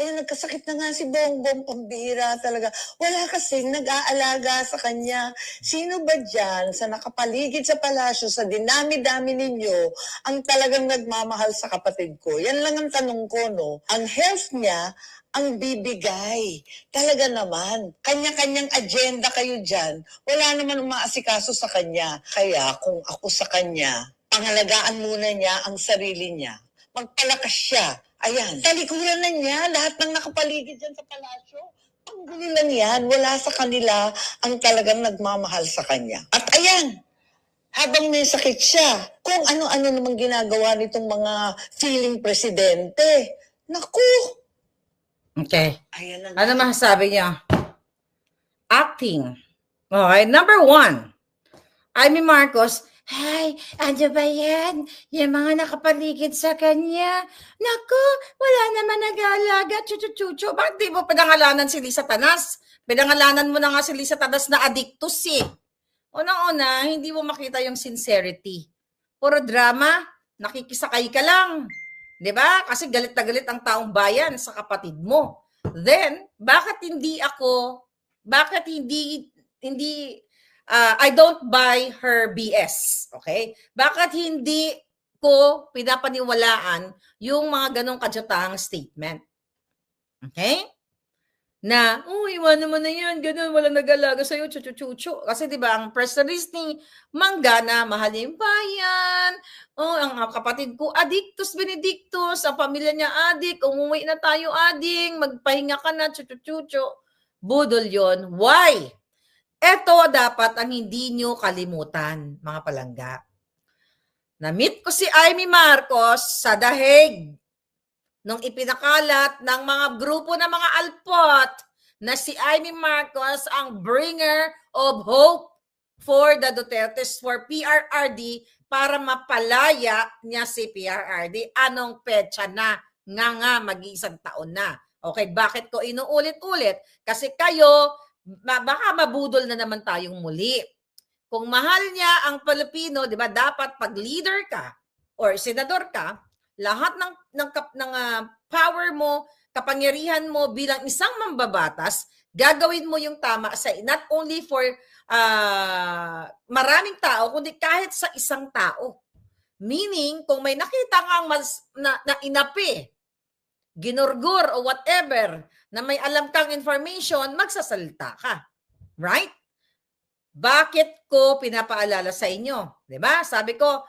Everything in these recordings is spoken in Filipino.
Ayan, nagkasakit na nga si Bongbong, pambihira talaga. Wala kasing nag-aalaga sa kanya. Sino ba dyan sa nakapaligid sa palasyo, sa dinami-dami ninyo, ang talagang nagmamahal sa kapatid ko? Yan lang ang tanong ko, no? Ang health niya, ang bibigay. Talaga naman. Kanya-kanyang agenda kayo dyan. Wala naman umaasikaso sa kanya. Kaya kung ako sa kanya, pangalagaan muna niya ang sarili niya. Magpalakas siya. Ayan, talikuran na niya lahat ng nakapaligid dyan sa palasyo. Panggulo lang yan, wala sa kanila ang talagang nagmamahal sa kanya. At ayan, habang may sakit siya, kung ano-ano namang ginagawa nitong mga feeling presidente. Naku! Okay. Ayan na Ano nga. masasabi niya? Acting. Okay, number 1. Amy Marcos, "Hay, ano ba yan? Yung mga nakapaligid sa kanya. Naku, wala naman nag-aalaga. Chuchu-chuchu." Bakit di mo pinangalanan si Lisa Tanas? Pinangalanan mo na nga si Lisa Tanas na addictus eh. Unang-una, hindi mo makita yung sincerity. Puro drama, nakikisakay ka lang. 'Di ba? Kasi galit na galit ang taong bayan sa kapatid mo. Then, bakit hindi I don't buy her BS, okay? Bakit hindi ko pinapaniwalaan yung mga ganong kadyatahang statement? Okay? Na, iwanan mo na yan, ganun, walang nag-alaga sa'yo, chuchu-chuchu. Kasi di ba ang press release ni Mangana, mahal niya yung bayan, ang kapatid ko, addictus benedictus, ang pamilya niya adik, umuwi na tayo ading, magpahinga ka na, chuchu-chuchu. Budol yon. Why? Ito dapat ang hindi nyo kalimutan, mga palangga. Na-meet ko si Amy Marcos sa Dahig nung ipinakalat ng mga grupo ng mga alpot na si Amy Marcos ang bringer of hope for the Dutertes, for PRRD, para mapalaya niya si PRRD. Anong petsa na? Nga mag-iisang taon na. Okay, bakit ko inuulit-ulit? Kasi kayo, baka mabudol na naman tayong muli. Kung mahal niya ang Pilipino, 'di ba, dapat pag leader ka or senador ka, lahat ng power mo, kapangyarihan mo bilang isang mambabatas, gagawin mo yung tama sa not only for maraming tao, kundi kahit sa isang tao. Meaning, kung may nakita kang na inapi, ginurgur o whatever, na may alam kang information, magsasalita ka. Right? Bakit ko pinapaalala sa inyo? Diba? Sabi ko,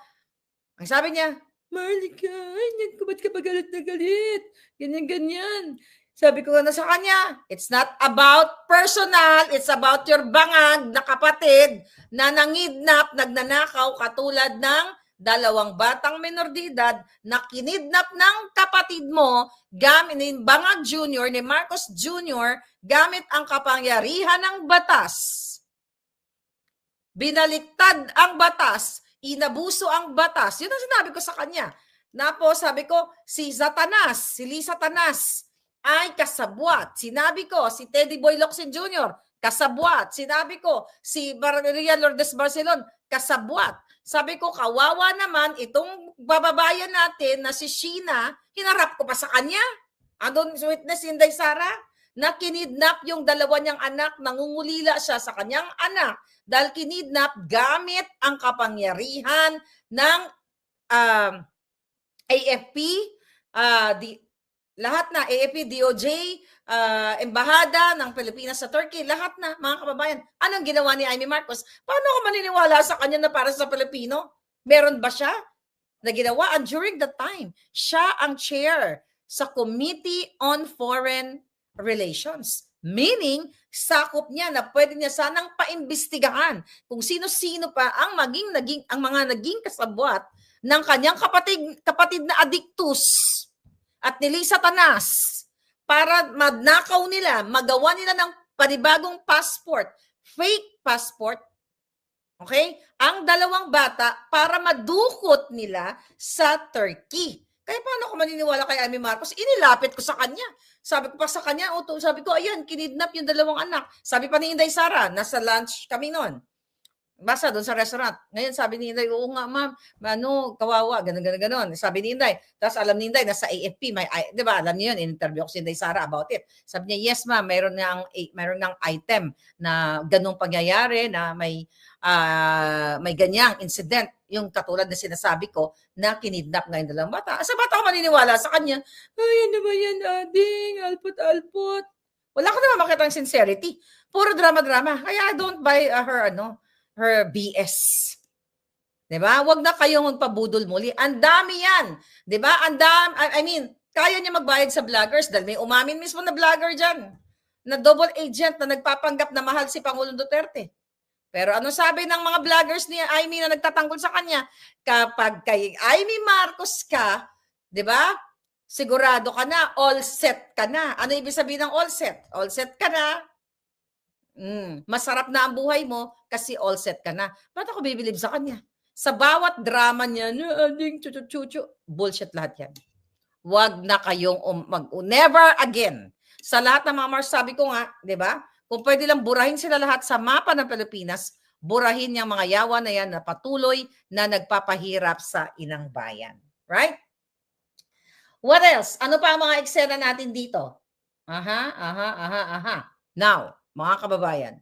ang sabi niya, Marlica, yan ko, ba't ka ba galit na galit? Ganyan. Sabi ko na sa kanya, it's not about personal, it's about your bangag na kapatid na nangidnap, nagnanakaw katulad ng 2 batang menor de edad na kinidnap ng kapatid mo gamit ni Bangag Jr., ni Marcos Jr., gamit ang kapangyarihan ng batas. Binaliktad ang batas, inabuso ang batas. Yun ang sinabi ko sa kanya. Napo, sabi ko, si Lisa Tanas ay kasabwat. Sinabi ko, si Teddy Boy Locsin Jr., kasabwat. Sinabi ko, si Maria Lourdes Barcelon, kasabwat. Sabi ko, kawawa naman itong bababayan natin na si Sheena, hinarap ko pa sa kanya. Andun witness Inday Sara, na kinidnap yung 2 niyang anak, nangungulila siya sa kanyang anak dahil kinidnap gamit ang kapangyarihan ng AFP, lahat na, AFP, DOJ, Embahada ng Pilipinas sa Turkey, lahat na, mga kababayan. Anong ginawa ni Amy Marcos? Paano ako maniniwala sa kanya na para sa Pilipino? Meron ba siya na ginawa? And during that time, siya ang chair sa Committee on Foreign Relations. Meaning, sakop niya na pwede niya sanang paimbestigahan kung sino-sino pa ang mga naging kasabwat ng kanyang kapatid na addictus at ni Lisa Tanas para magnakaw nila, magawa nila ng panibagong passport, fake passport, okay? Ang 2 bata para madukot nila sa Turkey. Kaya paano ko maniniwala kay Amy Marcos? Inilapit ko sa kanya. Sabi ko pa sa kanya, sabi ko, ayan, kinidnap yung 2 anak. Sabi pa ni Inday Sara, nasa lunch kami noon. Basta doon sa restaurant. Ngayon sabi ni Inday, oo nga ma'am, ano, kawawa, ganun. Sabi ni Inday. Tapos alam ni Inday, nasa AFP, di ba, alam niyo yun, in-interview ko si Inday Sara about it. Sabi niya, yes ma'am, mayroon ng item na ganung pangyayari na may ganyang incident, yung katulad na sinasabi ko, na kinidnap ngayon dalawang bata. Sa bata ko maniniwala sa kanya, ay, ano ba yan, ading, alpot. Wala ka naman makita ng sincerity. Puro drama-drama. Kaya I don't buy her BS. 'Di ba? Wag na kayong magpabudol muli. Ang dami 'yan. 'Di ba? I mean, kaya niya magbayad sa vloggers dahil may umamin mismo na vlogger diyan. Na double agent na nagpapanggap na mahal si Pangulong Duterte. Pero ano sabi ng mga vloggers ni Amy na nagtatanggol sa kanya? Kapag kay Amy Marcos ka, 'di ba? Sigurado ka na, all set ka na. Ano ibig sabihin ng all set? All set ka na. Masarap na ang buhay mo kasi all set ka na. Ba't ako bibilib sa kanya? Sa bawat drama niya, ading chuchu, bullshit lahat yan. Wag na kayong never again. Sa lahat ng mga Mars, sabi ko nga, di ba? Kung pwede lang burahin sila lahat sa mapa ng Pilipinas, burahin yung mga yawa na yan na patuloy na nagpapahirap sa inang bayan. Right? What else? Ano pa ang mga eksena natin dito? Now, mga kababayan,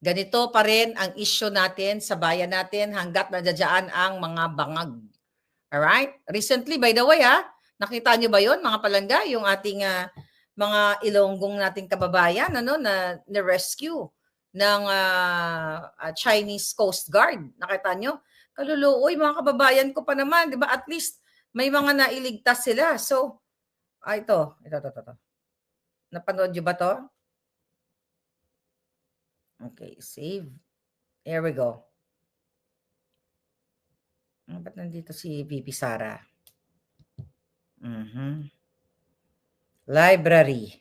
ganito pa rin ang issue natin sa bayan natin hanggat nandiyan ang mga bangag. Alright? Recently, by the way, nakita nyo ba yon mga palangga? Yung ating mga Ilonggong nating kababayan na rescue ng Chinese Coast Guard. Nakita nyo? Kaluluoy, mga kababayan ko pa naman. Di ba? At least, may mga nailigtas sila. So, ito. Napanood nyo ba to? Okay, save. Here we go. Ba't nandito si VP Sara? Library.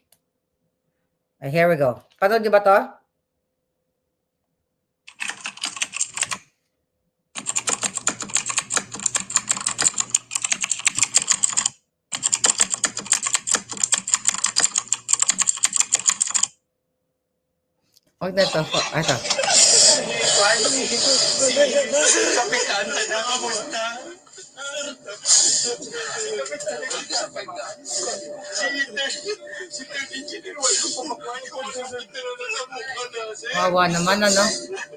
Here we go. Panood niyo ba to? Huwag na ito. Ito. Wawa naman, ano?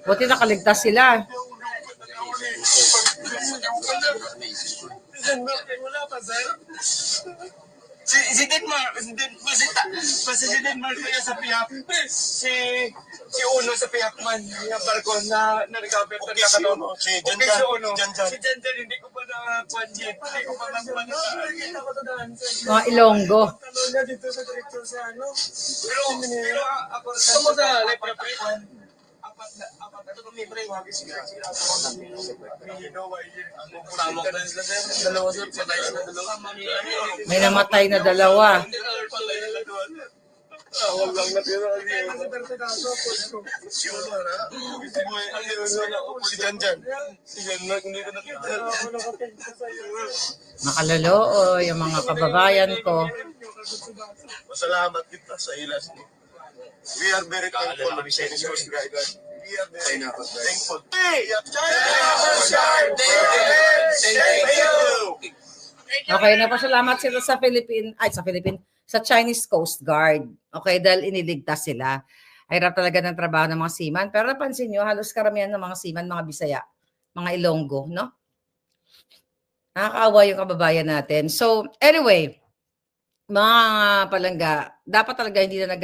Buti nakaligtas sila. Si Denmark, si Denmark kaya sa pihak, si Uno sa pihak man, yung barko na recover na nakataon. Si Uno, si Janjan, hindi ko pa na-budget, hindi ko pa na-budget. Mga Ilonggo. Tanong na dito sa direktor sa ano. Pero ako sa live na apat na ito libre, wagi sila tama ka sila sir, dalawa sir, patay na dalawa. May namatay na dalawa. Wag lang natira si Uno na. Si Janjan. Si Janjan, hindi ko nakita. Makalalo, yung mga kababayan ko. Masalamat kita sa ilas. We are very thankful of Chinese Coast Guard. We are very thankful. Okay, napasalamat sila sa Chinese Coast Guard. Okay, dahil iniligtas sila. Hirap talaga ng trabaho ng mga seaman. Pero napansin nyo, halos karamihan ng mga seaman, mga Bisaya, mga Ilonggo, no? Nakakaawa yung kababayan natin. So, anyway, mga palangga, dapat talaga hindi na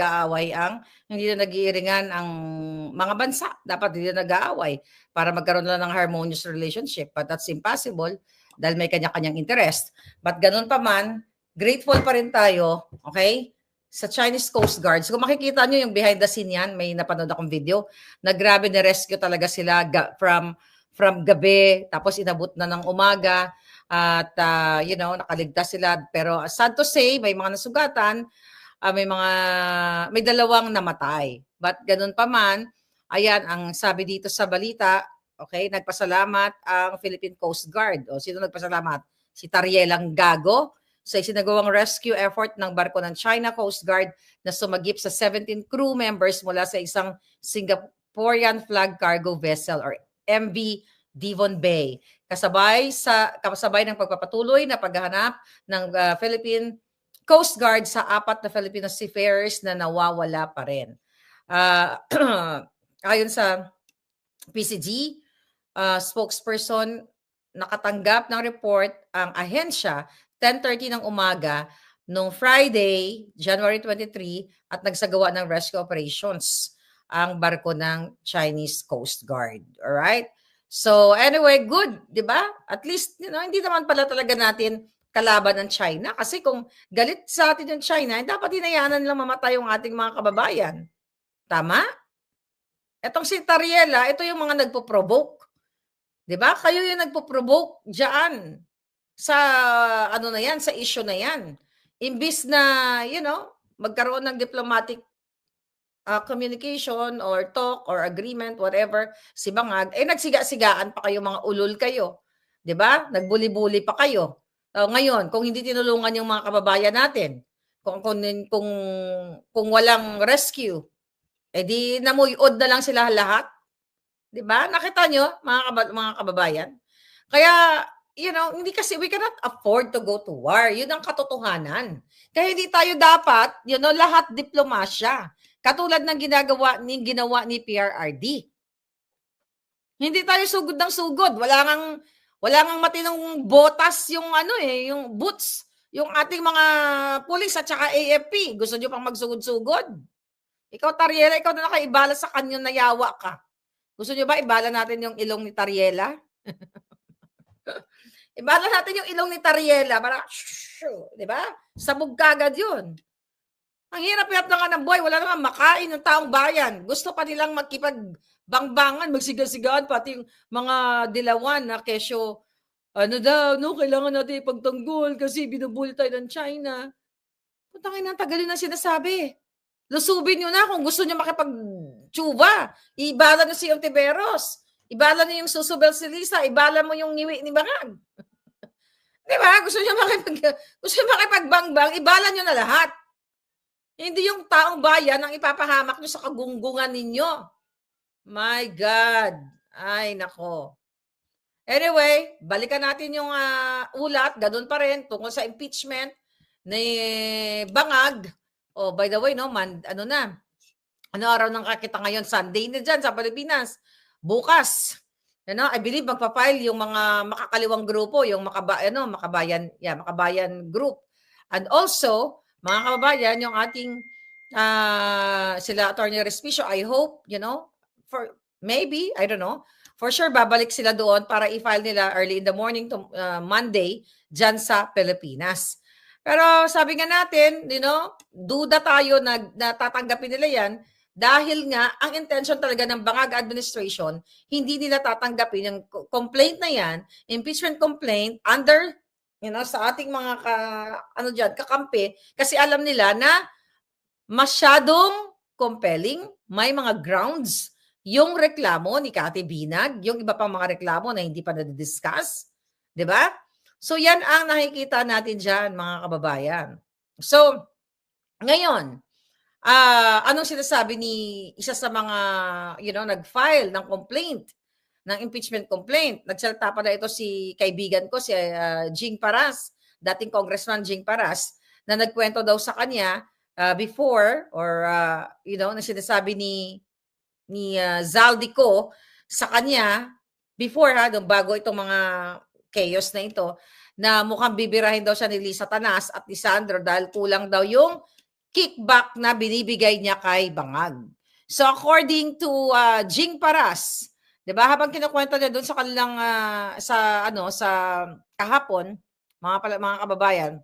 hindi na nag-iiringan ang mga bansa. Dapat hindi na nag-aaway para magkaroon lang ng harmonious relationship. But that's impossible dahil may kanya-kanyang interest. But ganun pa man, grateful pa rin tayo, okay, sa Chinese Coast Guard. So kung makikita nyo yung behind the scene yan, may napanood akong video, na grabe na-rescue talaga sila from gabi, tapos inabot na ng umaga, at nakaligtas sila. Pero sad to say, may mga nasugatan, may dalawang namatay. But ganun pa man, ayan ang sabi dito sa balita, okay, nagpasalamat ang Philippine Coast Guard. O sino nagpasalamat? Si Tarielang Gago sa isinagawang rescue effort ng barko ng China Coast Guard na sumagip sa 17 crew members mula sa isang Korean Flag Cargo Vessel or MV Devon Bay. Kasabay ng pagpapatuloy na paghahanap ng Philippine Coast Guard sa 4 na Filipino seafarers na nawawala pa rin. Ayon sa PCG spokesperson, nakatanggap ng report ang ahensya 10:30 ng umaga noong Friday, January 23 at nagsagawa ng rescue operations ang barko ng Chinese Coast Guard. Alright? So anyway, good, 'di ba? At least, hindi naman pala talaga natin kalaban ng China kasi kung galit sa atin yung China, dapat hinayanan lang mamatay yung ating mga kababayan. Tama? Etong si Tariela, ito yung mga nagpo-provoke. 'Di ba? Kayo yung nagpo-provoke diyan sa ano na 'yan, sa issue na 'yan. Imbis na, magkaroon ng diplomatic communication or talk or agreement, whatever, si Bangag, nagsiga-sigaan pa kayo, mga ulol kayo. 'Di ba? Nagbuli-buli pa kayo. Ngayon, kung hindi tinulungan yung mga kababayan natin, kung walang rescue, di namuyod na lang sila lahat. 'Di ba? Nakita nyo, mga kababayan? Kaya, hindi kasi we cannot afford to go to war. Yun ang katotohanan. Kaya hindi tayo dapat, lahat diplomasya. Katulad ng ginawa ni PRRD. Hindi tayo sugod ng sugod. Wala ngang matinong botas yung yung boots, yung ating mga pulis at saka AFP. Gusto nyo pang magsugod-sugod? Ikaw, Tariela, ikaw na nakaibala sa kanyo na yawa ka. Gusto nyo ba ibala natin yung ilong ni Tariela? Ibala natin yung ilong ni Tariela para, di ba? Sabog kagad yun. Ang hirap-hirap na nga ng buhay, wala naman makain ng taong bayan. Gusto pa nilang makipagbangbangan, magsigasigaan, pati yung mga dilawan na kesyo, kailangan natin ipagtanggol kasi binubuli tayo ng China. Putangin ng tagalin ang sinasabi. Lusubin nyo na kung gusto nyo makipag-tsuba. Ibala nyo si Ontiveros. Ibala nyo yung Susubel si Lisa. Ibala mo yung ngiwi ni Bangag. Di ba? Gusto nyo makipagbangbang, ibala nyo na lahat. Hindi yung taong bayan ang ipapahamak nyo sa kagunggungan ninyo. My God. Ay, nako. Anyway, balikan natin yung ulat. Ganun pa rin tungkol sa impeachment ni Bangag. Oh, by the way, ano araw ng kakita ngayon? Sunday na dyan sa Pilipinas. Bukas. I believe magpa-file yung mga makakaliwang grupo, yung Makabayan group. And also, mga kababayan, yung ating sila Attorney Respicio, I hope, for maybe, I don't know, for sure babalik sila doon para i-file nila early in the morning to Monday dyan sa Pilipinas. Pero sabi nga natin, duda tayo na tatanggapin nila yan dahil nga ang intention talaga ng Bangag administration, hindi nila tatanggapin yung complaint na yan, impeachment complaint under sa ating mga kakampi, kasi alam nila na masyadong compelling, may mga grounds yung reklamo ni Cathy Binag, yung iba pang mga reklamo na hindi pa na-discuss, 'di ba? So yan ang nakikita natin diyan, mga kababayan. So ngayon, anong sinasabi ni isa sa mga nag-file ng complaint, ng impeachment complaint? Nagsalita pa na ito si kaibigan ko, si Jing Paras, dating Congressman Jing Paras, na nagkwento daw sa kanya before or na sinasabi ni Zaldico sa kanya before bago itong mga chaos na ito, na mukhang bibirahin daw siya ni Lisa Tanas at ni Sandro dahil kulang daw yung kickback na binibigay niya kay Bangag. So according to Jing Paras, 'di ba, habang kinukuwento niya doon sa kanilang sa kahapon, mga kababayan,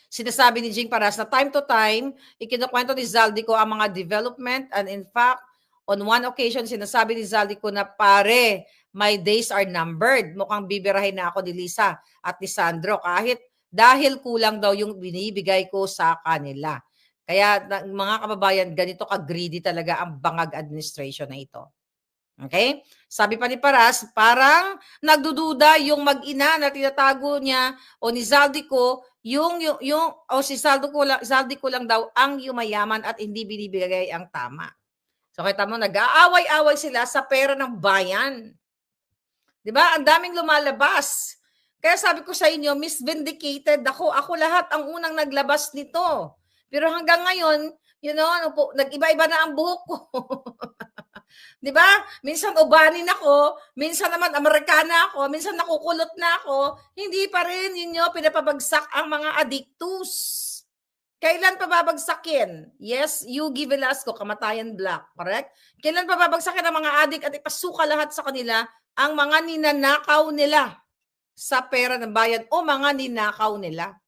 sinasabi ni Jing Paras na time to time ikinukuwento ni Zaldico ang mga development, and in fact on one occasion sinasabi ni Zaldico na pare, my days are numbered. Mukhang bibirahin na ako ni Lisa at ni Sandro dahil kulang daw yung binibigay ko sa kanila. Kaya mga kababayan, ganito ka-greedy talaga ang Bangag administration na ito. Okay? Sabi pa ni Paras, parang nagdududa yung mag-ina na tinatago niya o ni Zaldico, si Zaldico lang daw ang yumayaman at hindi binibigay ang tama. So So kita mo, nag-aaway-away sila sa pera ng bayan. 'Di ba? Ang daming lumalabas. Kaya sabi ko sa inyo, Miss Vindicated ako. Ako lahat ang unang naglabas nito. Pero hanggang ngayon, nag-iba-iba na ang buhok ko. 'Di ba? Minsan ubanin ako, minsan naman Amerikana ako, minsan nakukulot na ako. Hindi pa rin ninyo pinapabagsak ang mga addictus. Kailan pa babagsakin? Yes, Yugi Velasco, Kamatayan Black, correct? Kailan pa babagsakin ang mga addict at ipasuka lahat sa kanila ang mga ninanakaw nila sa pera ng bayan o mga ninakaw nila?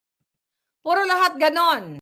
Puro lahat ganon.